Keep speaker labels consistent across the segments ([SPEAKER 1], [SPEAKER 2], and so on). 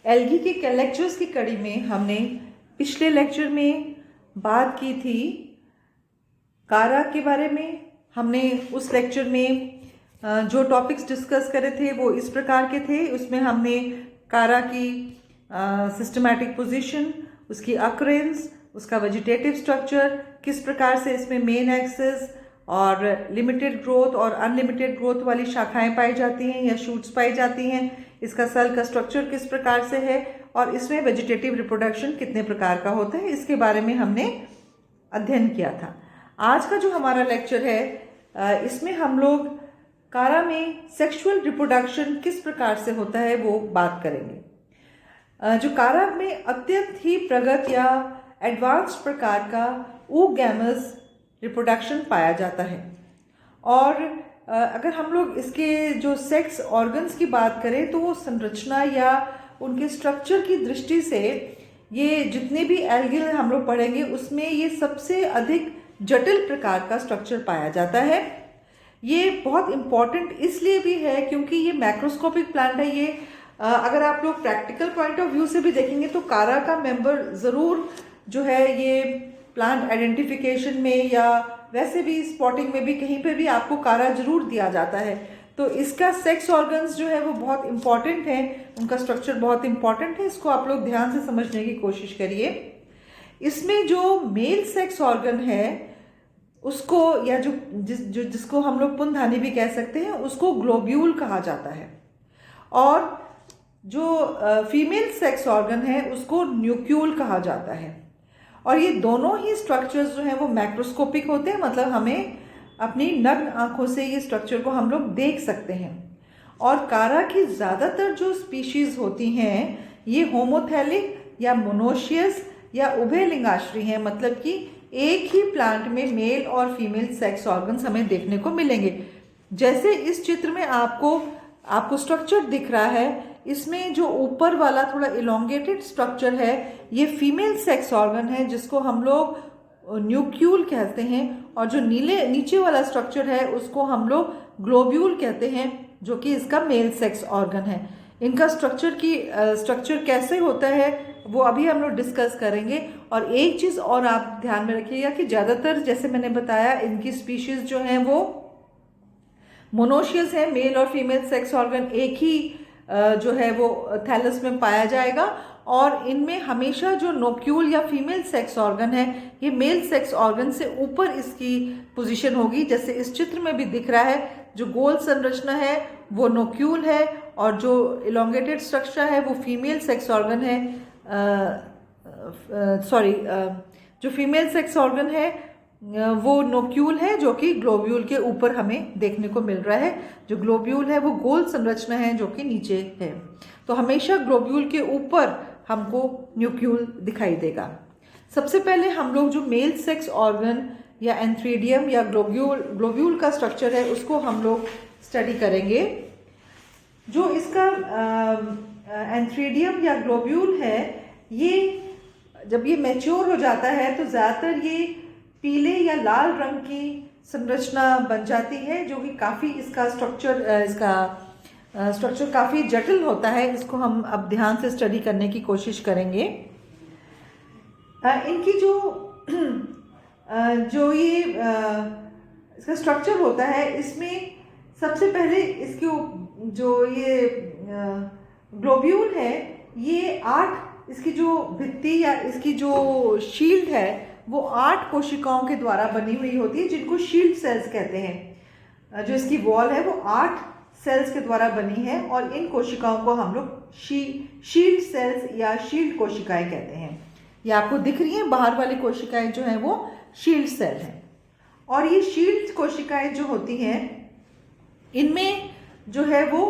[SPEAKER 1] Algae के lectures की कड़ी में हमने पिछले लेक्चर में बात की थी कारा के बारे में। हमने उस लेक्चर में जो टॉपिक्स डिस्कस करे थे वो इस प्रकार के थे। उसमें हमने कारा की सिस्टमैटिक पोजीशन, उसकी अकरेंस, उसका वेजिटेटिव स्ट्रक्चर, किस प्रकार से इसमें मेन एक्सिस और लिमिटेड ग्रोथ और अनलिमिटेड ग्रोथ वाली शाखाएं पाई जाती हैं या शूट्स पाई जाती हैं, इसका सेल का स्ट्रक्चर किस प्रकार से है और इसमें वेजिटेटिव रिप्रोडक्शन कितने प्रकार का होता है, इसके बारे में हमने अध्ययन किया था। आज का जो हमारा लेक्चर है इसमें हम लोग कारा में सेक्सुअल रिप्रोडक्शन किस प्रकार से होता है वो बात करेंगे। जो कारा में अत्यंत ही प्रगत या एडवांस प्रकार का oogamous रिप्रोडक्शन पाया जाता है। और अगर हम लोग इसके जो सेक्स ऑर्गन्स की बात करें तो वो संरचना या उनके स्ट्रक्चर की दृष्टि से ये जितने भी एल्गिल हम लोग पढ़ेंगे उसमें ये सबसे अधिक जटिल प्रकार का स्ट्रक्चर पाया जाता है। ये बहुत इम्पॉर्टेंट इसलिए भी है क्योंकि ये मैक्रोस्कोपिक प्लांट है। ये अगर आप लोग प्रैक्टिकल पॉइंट ऑफ व्यू से भी देखेंगे तो कारा का मेंबर ज़रूर जो है ये प्लांट आइडेंटिफिकेशन में या वैसे भी स्पॉटिंग में भी कहीं पे भी आपको कारा जरूर दिया जाता है। तो इसका सेक्स ऑर्गन्स जो है वो बहुत इंपॉर्टेंट है, उनका स्ट्रक्चर बहुत इंपॉर्टेंट है। इसको आप लोग ध्यान से समझने की कोशिश करिए। इसमें जो मेल सेक्स ऑर्गन है उसको या जिसको हम लोग पुंधानी भी कह सकते हैं उसको ग्लोब्यूल कहा जाता है, और जो फीमेल सेक्स ऑर्गन है उसको न्यूक्यूल कहा जाता है। और ये दोनों ही स्ट्रक्चर्स जो हैं वो मैक्रोस्कोपिक होते हैं, मतलब हमें अपनी नग्न आंखों से ये स्ट्रक्चर को हम लोग देख सकते हैं। और कारा की ज़्यादातर जो स्पीशीज़ होती हैं ये होमोथैलिक या मोनोशियस या उभयलिंगाश्री हैं, मतलब कि एक ही प्लांट में मेल और फीमेल सेक्स ऑर्गन्स हमें देखने को मिलेंगे। जैसे इस चित्र में आपको स्ट्रक्चर दिख रहा है, इसमें जो ऊपर वाला थोड़ा इलोंगेटेड स्ट्रक्चर है ये फीमेल सेक्स ऑर्गन है जिसको हम लोग न्यूक्यूल कहते हैं, और जो नीचे वाला स्ट्रक्चर है उसको हम लोग ग्लोब्यूल कहते हैं जो कि इसका मेल सेक्स ऑर्गन है। इनका स्ट्रक्चर कैसे होता है वो अभी हम लोग डिस्कस करेंगे। और एक चीज़ और आप ध्यान में रखिएगा कि ज़्यादातर जैसे मैंने बताया इनकी स्पीशीज़ जो हैं वो मोनोशियस है, मेल और फीमेल सेक्स ऑर्गन एक ही जो है वो थैलस में पाया जाएगा। और इनमें हमेशा जो नोक्यूल या फीमेल सेक्स ऑर्गन है ये मेल सेक्स ऑर्गन से ऊपर इसकी पोजीशन होगी। जैसे इस चित्र में भी दिख रहा है, जो गोल संरचना है वो नोक्यूल है और जो इलोंगेटेड स्ट्रक्चर है वो फीमेल सेक्स ऑर्गन है। जो फीमेल सेक्स ऑर्गन है वो नोक्यूल है जो कि ग्लोब्यूल के ऊपर हमें देखने को मिल रहा है। जो ग्लोब्यूल है वो गोल संरचना है जो कि नीचे है। तो हमेशा ग्लोब्यूल के ऊपर हमको न्यूक्यूल दिखाई देगा। सबसे पहले हम लोग जो मेल सेक्स ऑर्गन या एंथ्रीडियम या ग्लोब्यूल का स्ट्रक्चर है उसको हम लोग स्टडी करेंगे। जो इसका एंथ्रीडियम या ग्लोब्यूल है ये जब ये मैच्योर हो जाता है तो ज़्यादातर ये पीले या लाल रंग की संरचना बन जाती है, जो कि काफ़ी इसका स्ट्रक्चर काफ़ी जटिल होता है। इसको हम अब ध्यान से स्टडी करने की कोशिश करेंगे। इनकी जो ये इसका स्ट्रक्चर होता है इसमें सबसे पहले इसके जो ये ग्लोब्यूल है ये 8 इसकी जो भित्ति या इसकी जो शील्ड है वो 8 कोशिकाओं के द्वारा बनी हुई होती है जिनको शील्ड सेल्स कहते हैं। जो इसकी वॉल है वो 8 सेल्स के द्वारा बनी है और इन कोशिकाओं को हम लोग शील्ड सेल्स या शील्ड कोशिकाएं कहते हैं। ये आपको दिख रही हैं बाहर वाली कोशिकाएं जो हैं वो शील्ड सेल हैं। और ये शील्ड कोशिकाएं जो होती हैं इनमें जो है वो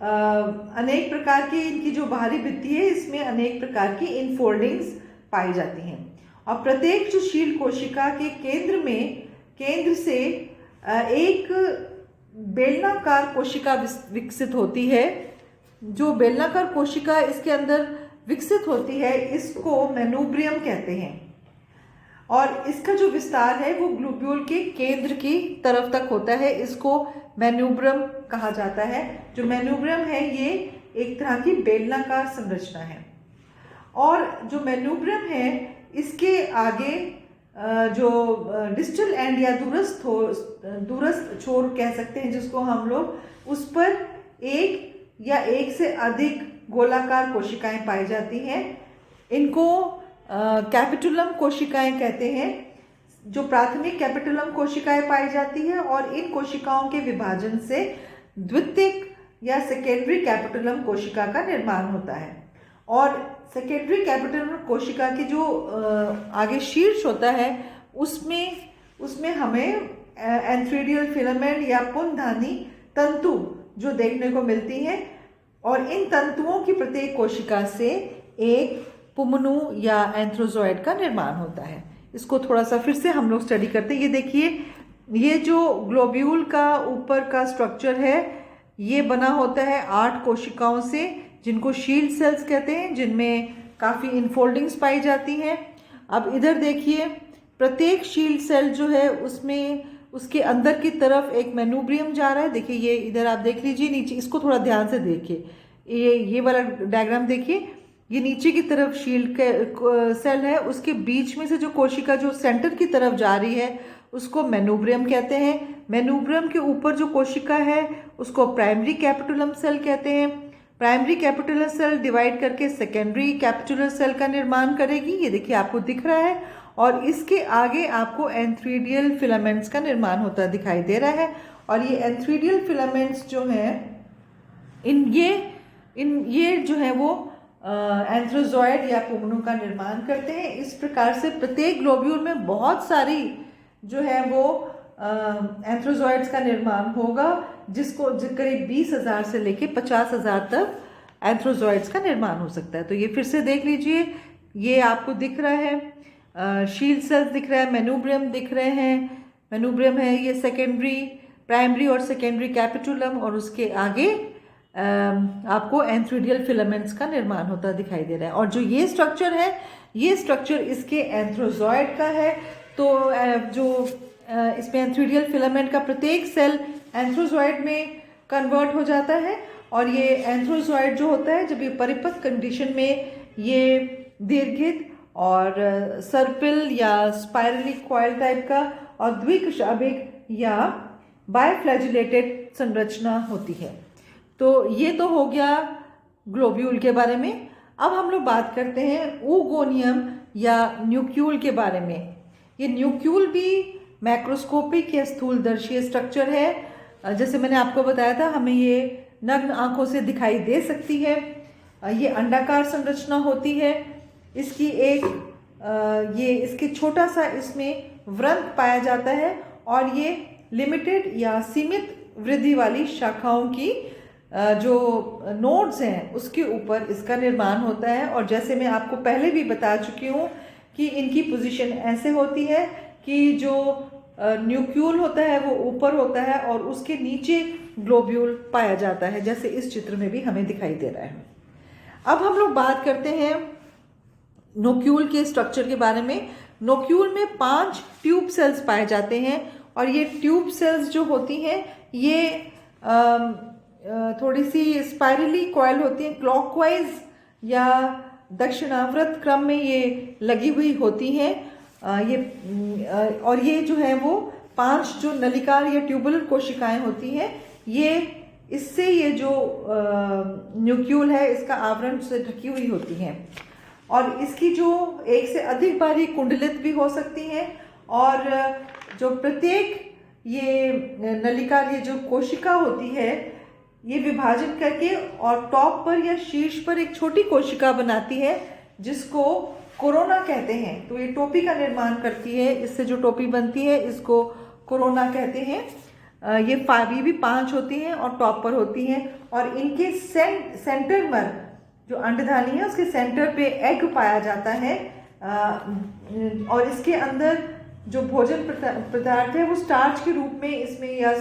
[SPEAKER 1] अनेक प्रकार की इनकी जो बाहरी भित्ति है इसमें अनेक प्रकार की इनफोल्डिंग्स पाई जाती हैं। और प्रत्येक जो शील्ड कोशिका के केंद्र से एक बेलनाकार कोशिका विकसित होती है। जो बेलनाकार कोशिका इसके अंदर विकसित होती है इसको मेनूब्रियम कहते हैं। और इसका जो विस्तार है वो ग्लोब्यूल के केंद्र की तरफ तक होता है, इसको मेन्यूब्रम कहा जाता है। जो मेन्यूब्रम है ये एक तरह की बेलनाकार संरचना है। और जो मेन्यूब्रियम है इसके आगे जो डिस्टल एंड या दूरस्थ छोर कह सकते हैं जिसको हम लोग, उस पर एक या एक से अधिक गोलाकार कोशिकाएं पाई जाती हैं। इनको कैपिटुलम कोशिकाएं कहते हैं। जो प्राथमिक कैपिटुलम कोशिकाएं पाई जाती है और इन कोशिकाओं के विभाजन से द्वितीयक या सेकेंडरी कैपिटुलम कोशिका का निर्माण होता है। और सेकेंडरी कैपिटुलम कोशिका की जो आगे शीर्ष होता है उसमें हमें एंथ्रीडियल फिलामेंट या पुंधानी तंतु जो देखने को मिलती हैं, और इन तंतुओं की प्रत्येक कोशिका से एक पुमनु या एंथ्रोजॉइड का निर्माण होता है। इसको थोड़ा सा फिर से हम लोग स्टडी करते हैं। ये देखिए, ये जो ग्लोब्यूल का ऊपर का स्ट्रक्चर है ये बना होता है 8 कोशिकाओं से, जिनको शील्ड सेल्स कहते हैं, जिनमें काफ़ी इनफोल्डिंग्स पाई जाती हैं। अब इधर देखिए, प्रत्येक शील्ड सेल जो है उसमें उसके अंदर की तरफ एक मेन्यूब्रियम जा रहा है। देखिए ये इधर आप देख लीजिए नीचे, इसको थोड़ा ध्यान से देखिए, ये वाला डायग्राम देखिए, ये नीचे की तरफ शील्ड सेल है, उसके बीच में से जो कोशिका जो सेंटर की तरफ जा रही है उसको मेन्यूब्रियम कहते हैं। मेन्यूब्रियम के ऊपर जो कोशिका है उसको प्राइमरी कैपिटुलम सेल कहते हैं। प्राइमरी कैपिटुलर सेल डिवाइड करके सेकेंडरी कैपिटुलर सेल का निर्माण करेगी, ये देखिए आपको दिख रहा है। और इसके आगे आपको एंथ्रीडियल फिलामेंट्स का निर्माण होता दिखाई दे रहा है। और ये एंथ्रीडियल फिलामेंट्स जो हैं ये जो है वो एंथ्रोजॉइड या पुमनु का निर्माण करते हैं। इस प्रकार से प्रत्येक ग्लोब्यूल में बहुत सारी जो है वो एंथ्रोजॉइड्स का निर्माण होगा, जिसको करीब 20,000 से लेके 50,000 तक एंथ्रोजॉइड्स का निर्माण हो सकता है। तो ये फिर से देख लीजिए, ये आपको दिख रहा है, शील्ड सेल्स दिख रहा है, मेन्यूब्रियम दिख रहे हैं, मेन्यूब्रियम है ये सेकेंडरी, प्राइमरी और सेकेंडरी कैपिटुलम, और उसके आगे आपको एंथ्रीडियल फिलामेंट्स का निर्माण होता दिखाई दे रहा है। और जो ये स्ट्रक्चर है, ये स्ट्रक्चर इसके एंथ्रोजॉइड का है। तो जो इसमें एंथ्रीडियल फिलामेंट का प्रत्येक सेल एंथ्रोजॉइड में कन्वर्ट हो जाता है, और ये एंथ्रोजॉइड जो होता है जब ये परिपक्व कंडीशन में ये दीर्घित और सर्पिल या स्पाइरली कॉइल टाइप का और द्विकशाभिक या बायफ्लैजिलेटेड संरचना होती है। तो ये तो हो गया ग्लोब्यूल के बारे में। अब हम लोग बात करते हैं oogoneum या न्यूक्यूल के बारे में। ये न्यूक्यूल भी मैक्रोस्कोपिक या स्थूलदर्शी स्ट्रक्चर है। जैसे मैंने आपको बताया था, हमें ये नग्न आंखों से दिखाई दे सकती है। ये अंडाकार संरचना होती है। इसकी इसके छोटा सा इसमें व्रंत पाया जाता है, और ये लिमिटेड या सीमित वृद्धि वाली शाखाओं की जो नोड्स हैं उसके ऊपर इसका निर्माण होता है। और जैसे मैं आपको पहले भी बता चुकी हूँ कि इनकी पोजीशन ऐसे होती है कि जो न्यूक्यूल होता है वो ऊपर होता है और उसके नीचे ग्लोब्यूल पाया जाता है, जैसे इस चित्र में भी हमें दिखाई दे रहा है। अब हम लोग बात करते हैं नोक्यूल के स्ट्रक्चर के बारे में। नोक्यूल में 5 ट्यूब सेल्स पाए जाते हैं, और ये ट्यूब सेल्स जो होती हैं ये थोड़ी सी स्पाइरली कॉइल होती हैं, क्लॉकवाइज या दक्षिणावर्त क्रम में ये लगी हुई होती हैं। और ये जो है वो 5 जो नलिकार या ट्यूबुलर कोशिकाएं होती हैं, ये जो न्यूक्यूल है इसका आवरण से ढकी हुई होती हैं। और इसकी जो एक से अधिक बार ये कुंडलित भी हो सकती हैं, और जो प्रत्येक ये नलिकार ये जो कोशिका होती है ये विभाजन करके और टॉप पर या शीर्ष पर एक छोटी कोशिका बनाती है जिसको कोरोना कहते हैं। तो ये टोपी का निर्माण करती है, इससे जो टोपी बनती है इसको कोरोना कहते हैं। ये भी 5 होती हैं और टॉप पर होती हैं, और इनके सेंटर में जो अंडधानी है उसके सेंटर पे एग पाया जाता है। और इसके अंदर जो भोजन पदार्थ है वो स्टार्च के रूप में इसमें या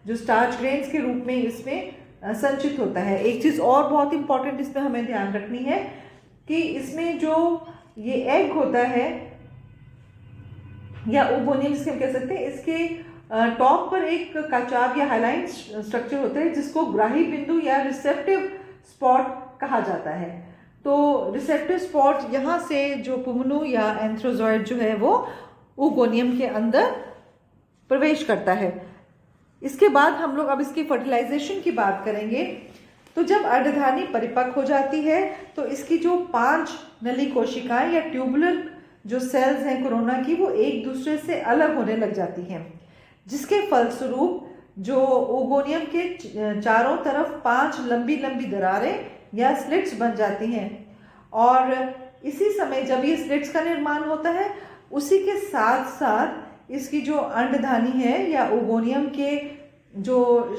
[SPEAKER 1] जो स्टार्च ग्रेन्स के रूप में इसमें संचित होता है। एक चीज़ और बहुत इंपॉर्टेंट इसमें हमें ध्यान रखनी है कि इसमें जो ये एग होता है या oogoneum जिसे हम कह सकते हैं, इसके टॉप पर एक कचाव या हाइलाइन स्ट्रक्चर होता है जिसको ग्राही बिंदु या रिसेप्टिव स्पॉट कहा जाता है। तो रिसेप्टिव स्पॉट यहाँ से जो पुमनु या एंथ्रोजॉइड जो है वो ओगोनियम के अंदर प्रवेश करता है। इसके बाद हम लोग अब इसकी फर्टिलाइजेशन की बात करेंगे। तो जब अर्धधानी परिपक्व हो जाती है तो इसकी जो 5 नली कोशिकाएं या ट्यूबुलर जो सेल्स हैं कोरोना की, वो एक दूसरे से अलग होने लग जाती हैं, जिसके फलस्वरूप जो ओगोनियम के चारों तरफ 5 लंबी लंबी दरारें या स्लिट्स बन जाती हैं। और इसी समय जब ये स्लिट्स का निर्माण होता है, उसी के साथ साथ इसकी जो अंडधानी है या ओगोनियम के जो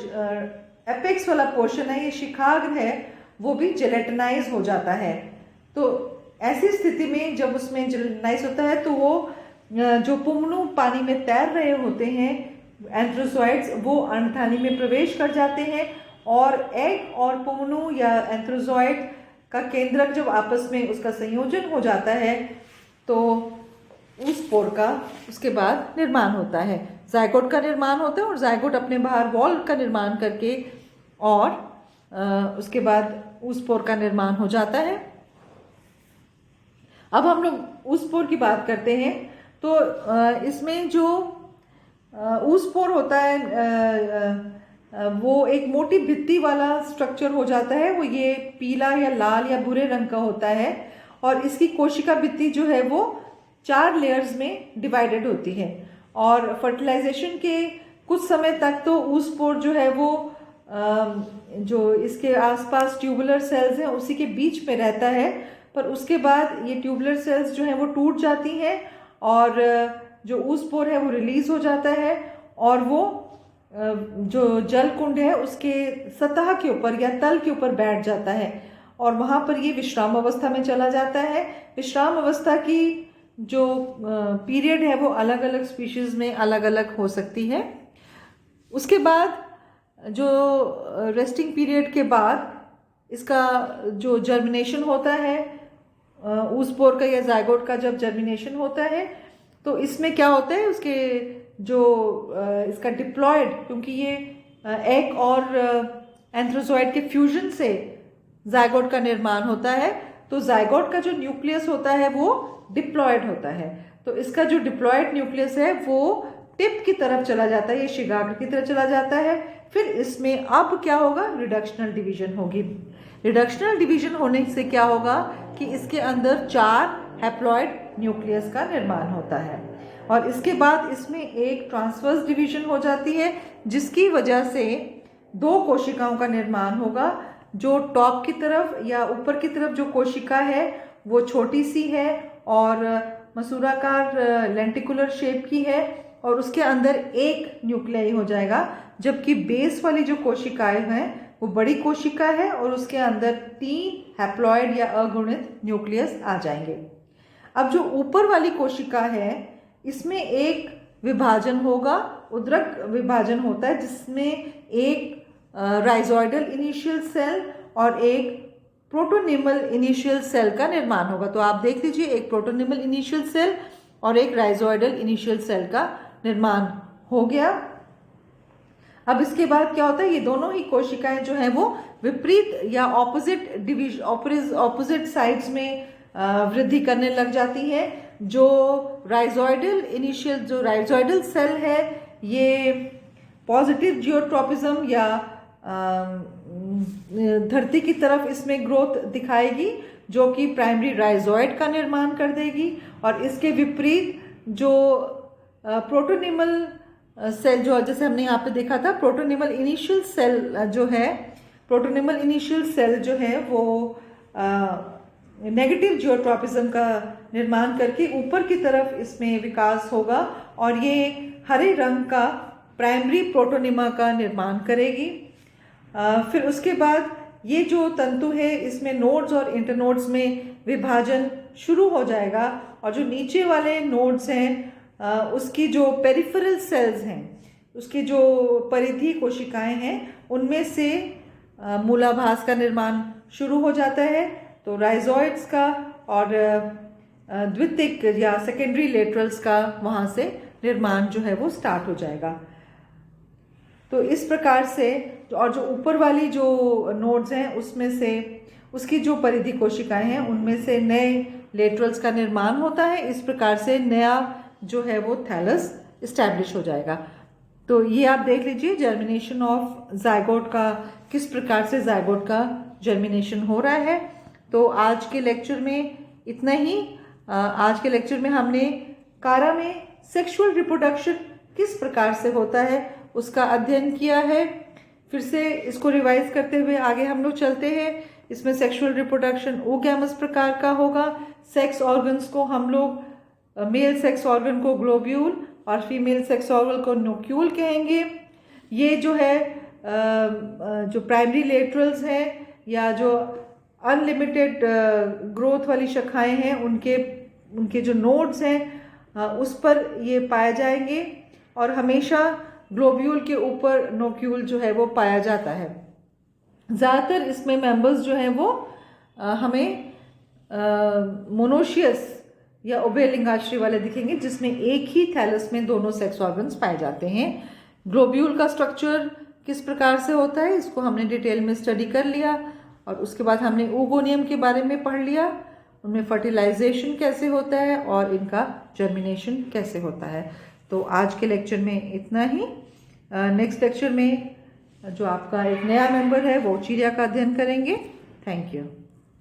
[SPEAKER 1] एपेक्स वाला पोर्शन है, ये शिखाग्र है, वो भी जेलेटिनाइज हो जाता है। तो ऐसी स्थिति में जब उसमें जेलेटिनाइज होता है तो वो जो पुमनु पानी में तैर रहे होते हैं एंथ्रोजॉइड्स, वो अंडधानी में प्रवेश कर जाते हैं और एग और पुमनु या एंथ्रोजॉइड का केंद्रक जब आपस में उसका संयोजन हो जाता है तो उस स्पोर का उसके बाद निर्माण होता है। जायगोट का निर्माण होता है और जायगोट अपने बाहर वॉल्व का निर्माण करके और उसके बाद उस स्पोर का निर्माण हो जाता है। अब हम लोग उस स्पोर की बात करते हैं। तो इसमें जो ऊस्पोर होता है वो एक मोटी भित्ति वाला स्ट्रक्चर हो जाता है। वो ये पीला या लाल या भूरे रंग का होता है और इसकी कोशिका भित्ति जो है वो 4 लेयर्स में डिवाइडेड होती है। और फर्टिलाइजेशन के कुछ समय तक तो ऊस्पोर जो है वो जो इसके आसपास ट्यूबुलर सेल्स हैं उसी के बीच में रहता है, पर उसके बाद ये ट्यूबुलर सेल्स जो हैं वो टूट जाती हैं और जो ऊस्पोर है वो रिलीज हो जाता है और वो जो जल कुंड है उसके सतह के ऊपर या तल के ऊपर बैठ जाता है और वहाँ पर ये विश्राम अवस्था में चला जाता है। विश्राम अवस्था की जो पीरियड है वो अलग अलग स्पीशीज में अलग अलग हो सकती है। उसके बाद जो रेस्टिंग पीरियड के बाद इसका जो जर्मिनेशन होता है, ऊस्पोर का या जायगोट का जब जर्मिनेशन होता है तो इसमें क्या होता है, उसके जो इसका डिप्लॉयड, क्योंकि ये एग और एंथ्रोजॉइड के फ्यूजन से जायगोट का निर्माण होता है, तो जायगोट का जो न्यूक्लियस होता है वो डिप्लॉयड होता है। तो इसका जो डिप्लॉयड न्यूक्लियस है वो टिप की तरफ चला जाता है, ये शिगाग्र की तरफ चला जाता है। फिर इसमें अब क्या होगा, रिडक्शनल डिवीजन होगी। रिडक्शनल डिवीजन होने से क्या होगा कि इसके अंदर 4 हैप्लॉइड न्यूक्लियस का निर्माण होता है और इसके बाद इसमें एक ट्रांसवर्स डिवीजन हो जाती है, जिसकी वजह से 2 कोशिकाओं का निर्माण होगा। जो टॉप की तरफ या ऊपर की तरफ जो कोशिका है वो छोटी सी है और मसूराकार लेंटिकुलर शेप की है और उसके अंदर एक न्यूक्लियाई हो जाएगा, जबकि बेस वाली जो कोशिकाएं हैं वो बड़ी कोशिका है और उसके अंदर 3 हैप्लॉइड या अगुणित न्यूक्लियस आ जाएंगे। अब जो ऊपर वाली कोशिका है इसमें एक विभाजन होगा, उद्रक विभाजन होता है, जिसमें एक राइजोइडल इनिशियल सेल और एक प्रोटोनिमल इनिशियल सेल का निर्माण होगा। तो आप देख लीजिए, एक प्रोटोनिमल इनिशियल सेल और एक राइजोइडल इनिशियल सेल का निर्माण हो गया। अब इसके बाद क्या होता है, ये दोनों ही कोशिकाएं जो हैं वो विपरीत या ऑपोजिट साइड्स में वृद्धि करने लग जाती हैं। जो राइजोइडल सेल है ये पॉजिटिव जियोट्रोपिज्म या धरती की तरफ इसमें ग्रोथ दिखाएगी, जो कि प्राइमरी राइजोइड का निर्माण कर देगी। और इसके विपरीत जो प्रोटोनिमल सेल, जो जैसे हमने यहाँ पे देखा था, प्रोटोनिमल इनिशियल सेल जो है वो नेगेटिव जियोट्रोपिज्म का निर्माण करके ऊपर की तरफ इसमें विकास होगा और ये हरे रंग का प्राइमरी प्रोटोनिमा का निर्माण करेगी। फिर उसके बाद ये जो तंतु है इसमें नोड्स और इंटरनोड्स में विभाजन शुरू हो जाएगा और जो नीचे वाले नोड्स हैं उसकी जो पेरिफेरल सेल्स हैं, उसकी जो परिधि कोशिकाएं हैं, उनमें से मूलाभास का निर्माण शुरू हो जाता है। तो राइजोइड्स का और द्वितीयक या सेकेंडरी लेटरल्स का वहाँ से निर्माण जो है वो स्टार्ट हो जाएगा। तो इस प्रकार से और जो ऊपर वाली जो नोड्स हैं उसमें से उसकी जो परिधि कोशिकाएं हैं उनमें से नए लेटरल्स का निर्माण होता है। इस प्रकार से नया जो है वो थैलस इस्टेब्लिश हो जाएगा। तो ये आप देख लीजिए जर्मिनेशन ऑफ जायगोट का, किस प्रकार से जायगोट का जर्मिनेशन हो रहा है। तो आज के लेक्चर में इतना ही। आज के लेक्चर में हमने कारा में सेक्सुअल रिप्रोडक्शन किस प्रकार से होता है उसका अध्ययन किया है। फिर से इसको रिवाइज करते हुए आगे हम लोग चलते हैं। इसमें सेक्सुअल रिप्रोडक्शन ओगैमस प्रकार का होगा। सेक्स ऑर्गन्स को हम लोग मेल सेक्स ऑर्गन को ग्लोब्यूल और फीमेल सेक्स ऑर्गन को न्यूक्यूल कहेंगे। ये जो है जो प्राइमरी लेटरल्स हैं या जो अनलिमिटेड ग्रोथ वाली शाखाएं हैं उनके जो नोड्स हैं उस पर ये पाए जाएंगे और हमेशा ग्लोब्यूल के ऊपर नोक्यूल जो है वो पाया जाता है। ज़्यादातर इसमें मेंबर्स जो हैं वो हमें मोनोशियस या उभयलिंगाश्री वाले दिखेंगे, जिसमें एक ही थैलस में दोनों सेक्स ऑर्गन्स पाए जाते हैं। ग्लोब्यूल का स्ट्रक्चर किस प्रकार से होता है इसको हमने डिटेल में स्टडी कर लिया और उसके बाद हमने ओगोनियम के बारे में पढ़ लिया, उनमें फर्टिलाइजेशन कैसे होता है और इनका जर्मिनेशन कैसे होता है। तो आज के लेक्चर में इतना ही। नेक्स्ट लेक्चर में जो आपका एक नया मेंबर है वो चिड़िया का अध्ययन करेंगे। Thank you.